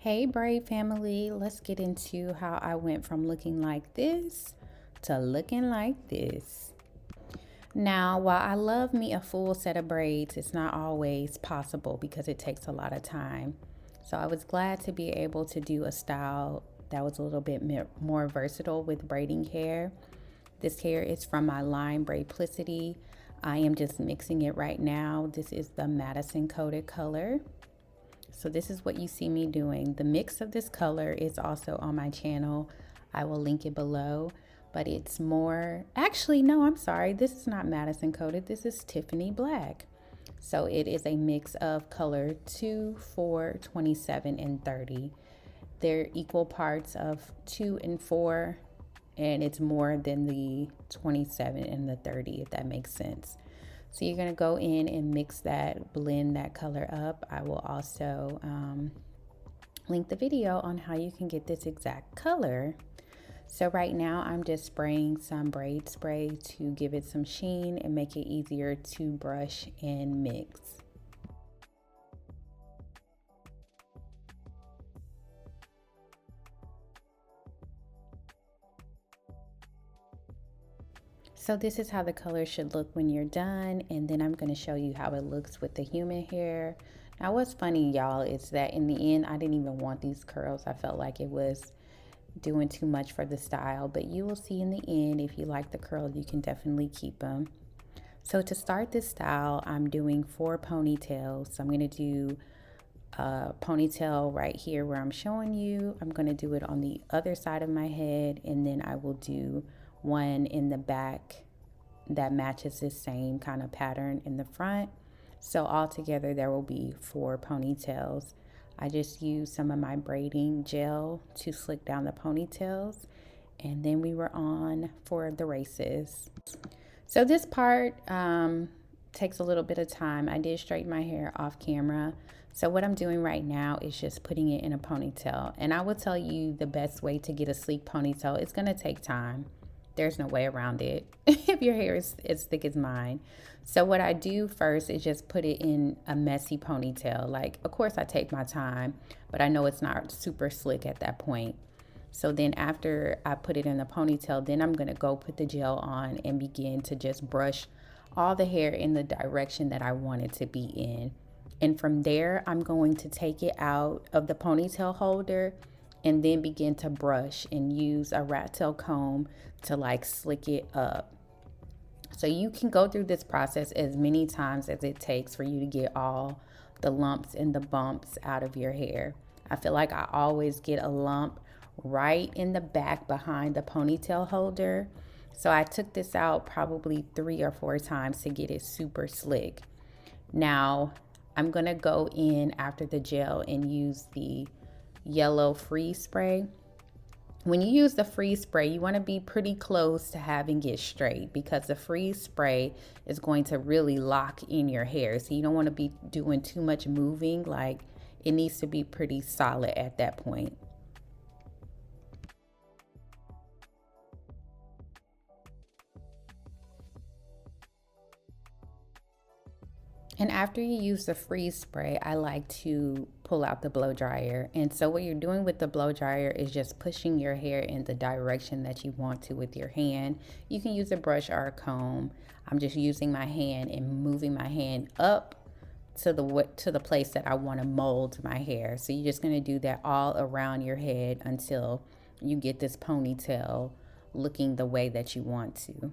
Hey Braid family, let's get into how I went from looking like this to looking like this. Now, while I love me a full set of braids, it's not always possible because it takes a lot of time. So I was glad to be able to do a style that was a little bit more versatile with braiding hair. This hair is from my line Braidplicity. I am just mixing it right now. This is the Madison coated color. So this is what you see me doing. The mix of this color is also on my channel. I will link it below, but it's more, actually, no, I'm sorry. This is not Madison coated. This is Tiffany Black. So it is a mix of color 2, 4, 27, and 30. They're equal parts of 2 and 4, and it's more than the 27 and the 30, if that makes sense. So you're going to go in and mix that, blend that color up. I will also link the video on how you can get this exact color. So right now I'm just spraying some braid spray to give it some sheen and make it easier to brush and mix. So this is how the color should look when you're done, and then I'm going to show you how it looks with the human hair. Now what's funny, y'all, is that in the end I didn't even want these curls. I felt like it was doing too much for the style, but you will see in the end, if you like the curl, you can definitely keep them. So to start this style, I'm doing 4 ponytails. So I'm going to do a ponytail right here where I'm showing you. I'm going to do it on the other side of my head, and then I will do one in the back that matches the same kind of pattern in the front. So altogether there will be 4 ponytails. I just used some of my braiding gel to slick down the ponytails, and then we were on for the races. So this part takes a little bit of time. I did straighten my hair off camera. So what I'm doing right now is just putting it in a ponytail. And I will tell you the best way to get a sleek ponytail. It's going to take time. There's no way around it if your hair is as thick as mine. So what I do first is just put it in a messy ponytail. Like, of course I take my time, but I know it's not super slick at that point. So then after I put it in the ponytail, then I'm gonna go put the gel on and begin to just brush all the hair in the direction that I want it to be in. And from there, I'm going to take it out of the ponytail holder and then begin to brush and use a rat tail comb to like slick it up. So you can go through this process as many times as it takes for you to get all the lumps and the bumps out of your hair. I feel like I always get a lump right in the back behind the ponytail holder. So I took this out probably 3 or 4 times to get it super slick. Now I'm gonna go in after the gel and use the yellow freeze spray. When you use the freeze spray, you want to be pretty close to having it straight because the freeze spray is going to really lock in your hair. So you don't want to be doing too much moving. Like, it needs to be pretty solid at that point. And after you use the freeze spray, I like to pull out the blow dryer. And so what you're doing with the blow dryer is just pushing your hair in the direction that you want to with your hand. You can use a brush or a comb. I'm just using my hand and moving my hand up to the place that I want to mold my hair. So you're just going to do that all around your head until you get this ponytail looking the way that you want to.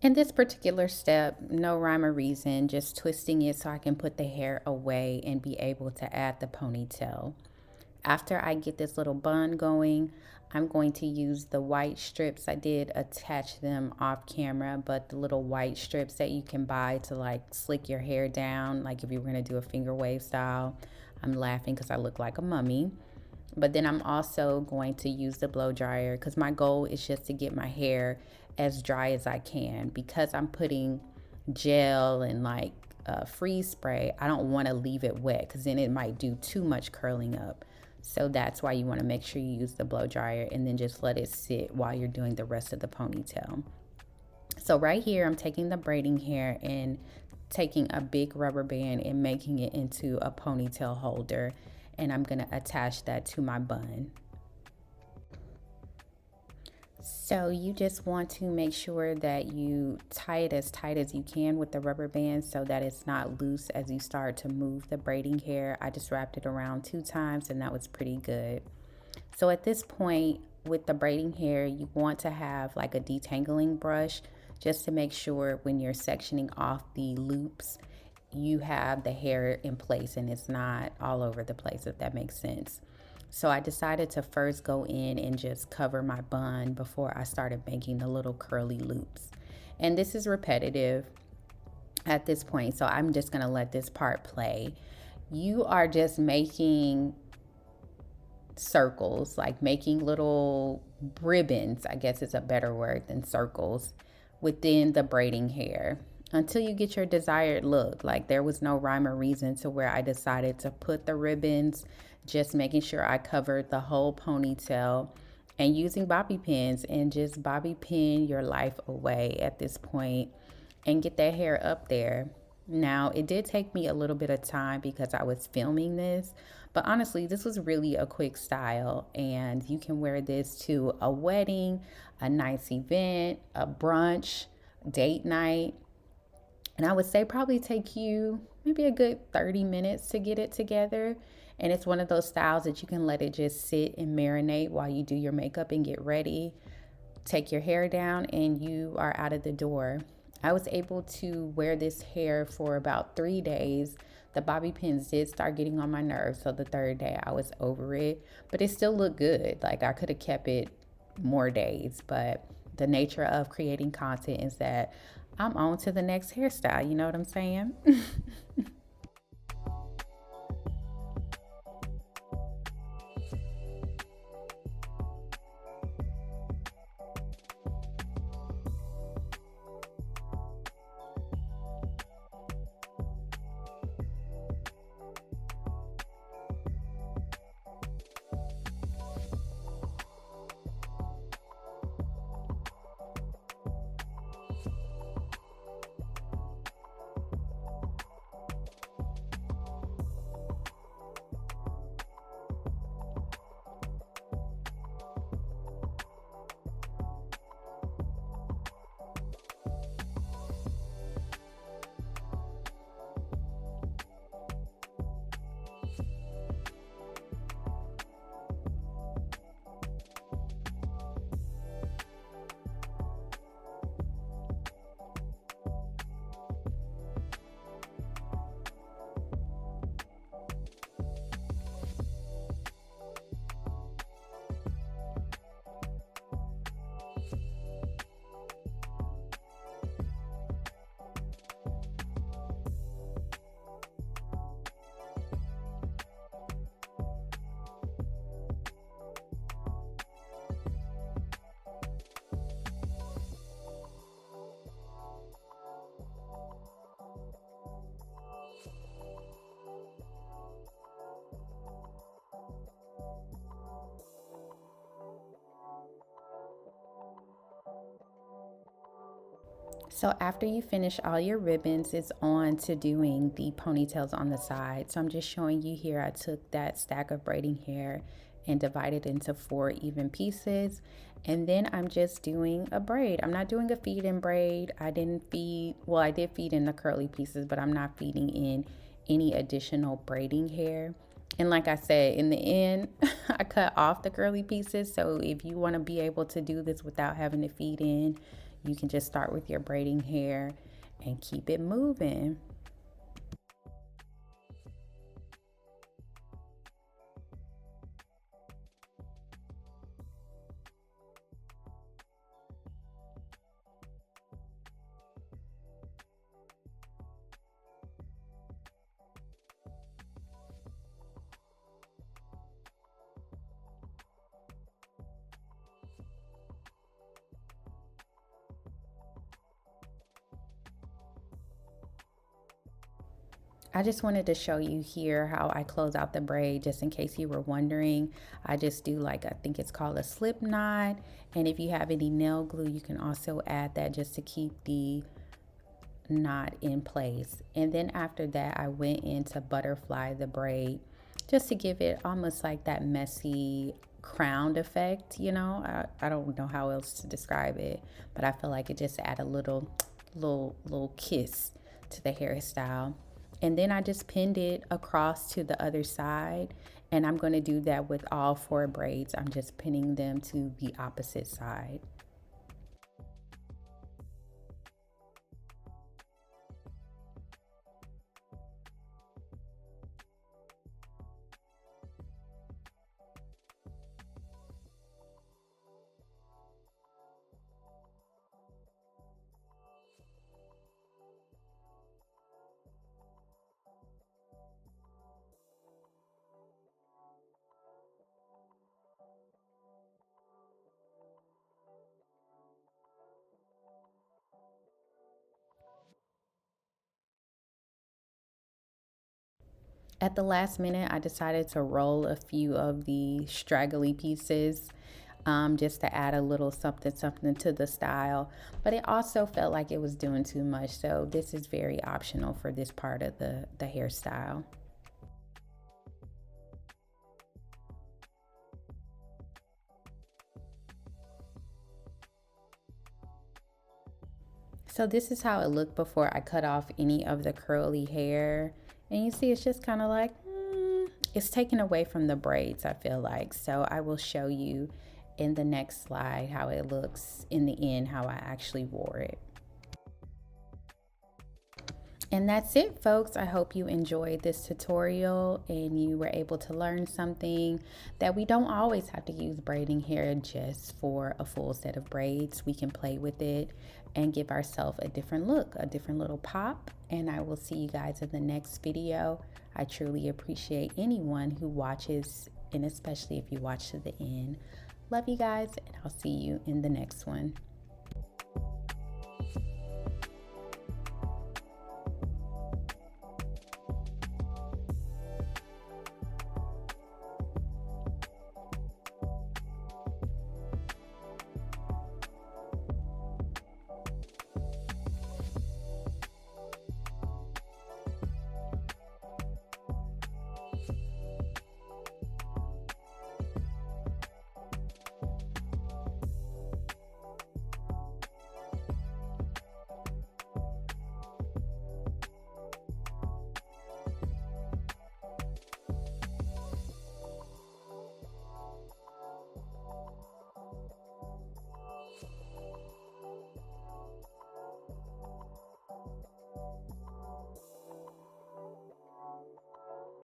In this particular step, no rhyme or reason, just twisting it so I can put the hair away and be able to add the ponytail. After I get this little bun going, I'm going to use the white strips. I did attach them off camera, but the little white strips that you can buy to like slick your hair down, like if you were gonna do a finger wave style. I'm laughing because I look like a mummy. But then I'm also going to use the blow dryer because my goal is just to get my hair as dry as I can. Because I'm putting gel and like freeze spray, I don't want to leave it wet because then it might do too much curling up. So that's why you want to make sure you use the blow dryer and then just let it sit while you're doing the rest of the ponytail. So right here, I'm taking the braiding hair and taking a big rubber band and making it into a ponytail holder. and I'm gonna attach that to my bun. So you just want to make sure that you tie it as tight as you can with the rubber band so that it's not loose as you start to move the braiding hair. I just wrapped it around 2 times and that was pretty good. So at this point with the braiding hair, you want to have like a detangling brush just to make sure when you're sectioning off the loops, you have the hair in place and it's not all over the place, if that makes sense. So I decided to first go in and just cover my bun before I started making the little curly loops. And this is repetitive at this point, so I'm just gonna let this part play. You are just making circles, like making little ribbons, I guess is a better word than circles, within the braiding hair until you get your desired look. Like there was no rhyme or reason to where I decided to put the ribbons, just making sure I covered the whole ponytail and using bobby pins, and just bobby pin your life away at this point and get that hair up there. Now, it did take me a little bit of time because I was filming this, but honestly, this was really a quick style, and you can wear this to a wedding, a nice event, a brunch, date night. And I would say probably take you maybe a good 30 minutes to get it together. And it's one of those styles that you can let it just sit and marinate while you do your makeup and get ready. Take your hair down and you are out of the door. I was able to wear this hair for about 3 days. The bobby pins did start getting on my nerves, so the third day I was over it, but it still looked good. Like I could have kept it more days, but the nature of creating content is that I'm on to the next hairstyle. You know what I'm saying? So after you finish all your ribbons, it's on to doing the ponytails on the side. So I'm just showing you here, I took that stack of braiding hair and divided into 4 even pieces. And then I'm just doing a braid. I'm not doing a feed in braid. I didn't feed, well, I did feed in the curly pieces, but I'm not feeding in any additional braiding hair. And like I said, in the end, I cut off the curly pieces. So if you want to be able to do this without having to feed in, you can just start with your braiding hair and keep it moving. I just wanted to show you here how I close out the braid, just in case you were wondering. I just do like, I think it's called a slip knot. And if you have any nail glue, you can also add that just to keep the knot in place. And then after that, I went in to butterfly the braid just to give it almost like that messy crowned effect, you know. I don't know how else to describe it, but I feel like it just add a little kiss to the hairstyle. And then I just pinned it across to the other side, and I'm going to do that with all 4 braids. I'm just pinning them to the opposite side. At the last minute, I decided to roll a few of the straggly pieces, just to add a little something something to the style. But it also felt like it was doing too much. So this is very optional for this part of the hairstyle. So this is how it looked before I cut off any of the curly hair. And you see it's just kind of like, it's taken away from the braids, I feel like. So I will show you in the next slide how it looks in the end, how I actually wore it. And that's it, folks. I hope you enjoyed this tutorial and you were able to learn something, that we don't always have to use braiding hair just for a full set of braids. We can play with it and give ourselves a different look, a different little pop. And I will see you guys in the next video. I truly appreciate anyone who watches, and especially if you watch to the end. Love you guys, and I'll see you in the next one.